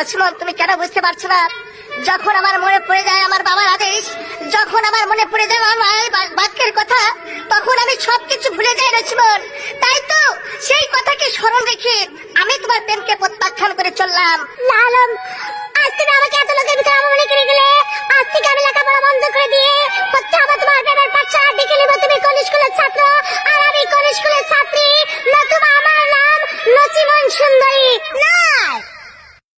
লক্ষ্মণ, তুমি কেন বুঝতে পারছো না? যখন আমার মনে পড়ে যায় আমার বাবার আদেশ, যখন আমার মনে পড়ে যায় আমার মায়ের বাক্যের কথা, তখন আমি সবকিছু ভুলে যাই লক্ষ্মণ। তাই তো সেই কথাকে স্মরণ রেখে আমি তোমার প্রেমকে প্রত্যাখ্যান করে চললাম। লালন, আজ তুমি